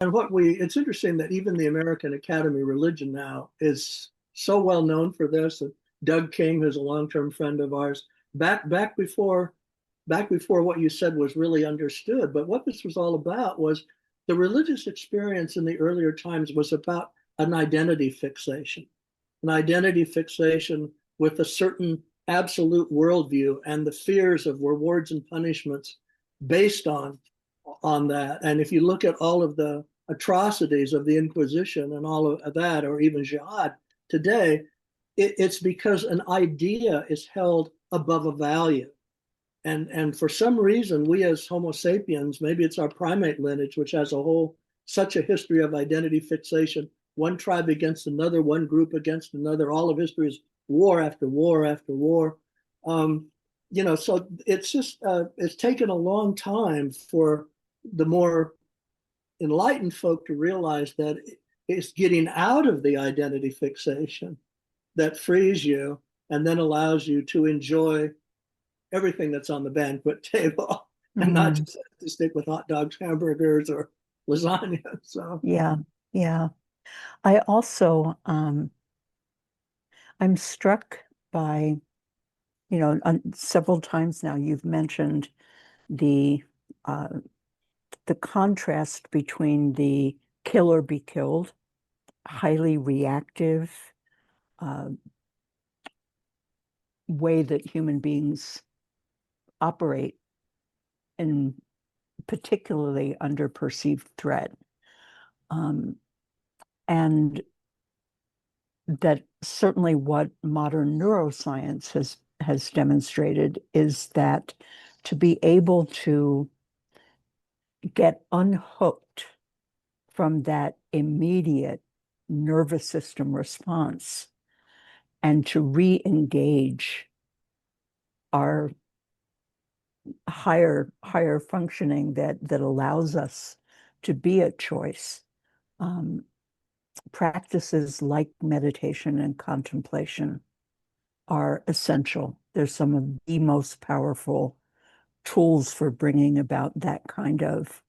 And it's interesting that even the American Academy of Religion now is so well known for this. And Doug King, who's a long-term friend of ours, back before what you said was really understood. But what this was all about was the religious experience in the earlier times was about an identity fixation with a certain absolute worldview and the fears of rewards and punishments based on that. And if you look at all of the atrocities of the Inquisition and all of that, or even jihad today, it's because an idea is held above a value. And for some reason, we as Homo sapiens, maybe it's our primate lineage, which has such a history of identity fixation, one tribe against another, one group against another. All of history is war after war after war. Um, so it's taken a long time for the more enlightened folk to realize that it's getting out of the identity fixation that frees you and then allows you to enjoy everything that's on the banquet table and not Mm, just to stick with hot dogs, hamburgers, or lasagna. So, yeah, yeah. I also, I'm struck by, several times now you've mentioned the uh, the contrast between the kill or be killed, highly reactive uh, way that human beings operate, and particularly under perceived threat. Um, and that certainly what modern neuroscience has demonstrated is that to be able to get unhooked from that immediate nervous system response and to re-engage our higher functioning that allows us to be at choice. Um, Practices like meditation and contemplation are essential. They're some of the most powerful tools for bringing about that kind of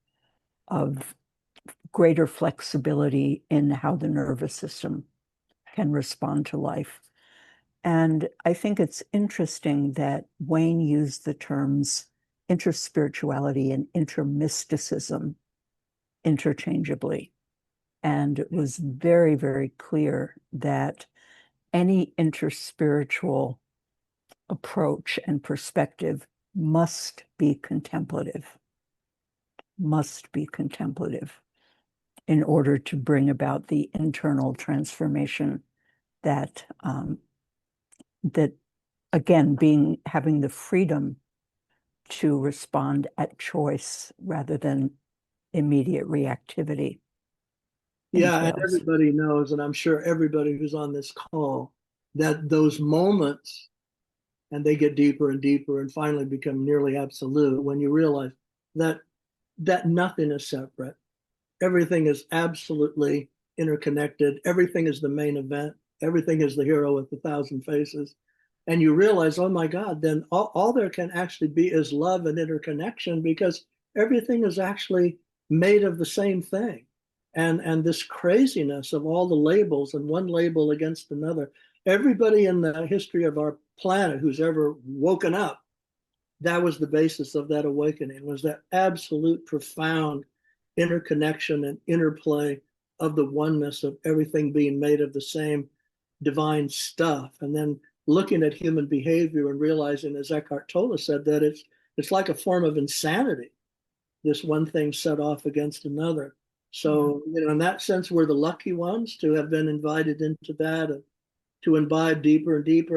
greater flexibility in how the nervous system can respond to life. And I think it's interesting that Wayne used the terms interspirituality and intermysticism interchangeably. And it was very, very clear that any interspiritual approach and perspective must be contemplative in order to bring about the internal transformation that that again having the freedom to respond at choice rather than immediate reactivity yeah, and entails. everybody knows, and I'm sure everybody who's on this call, that those moments, and they get deeper and deeper and finally become nearly absolute when you realize that nothing is separate. Everything is absolutely interconnected. Everything is the main event. Everything is the hero with a thousand faces. And you realize, oh my God, then all there can actually be is love and interconnection because everything is actually made of the same thing. And this craziness of all the labels and one label against another. Everybody in the history of our planet who's ever woken up, that was the basis of that awakening, was that absolute profound interconnection and interplay of the oneness of everything being made of the same divine stuff. And then looking at human behavior and realizing, as Eckhart Tolle said, that it's like a form of insanity, this one thing set off against another. Yeah. So, in that sense, we're the lucky ones to have been invited into that, to imbibe deeper and deeper.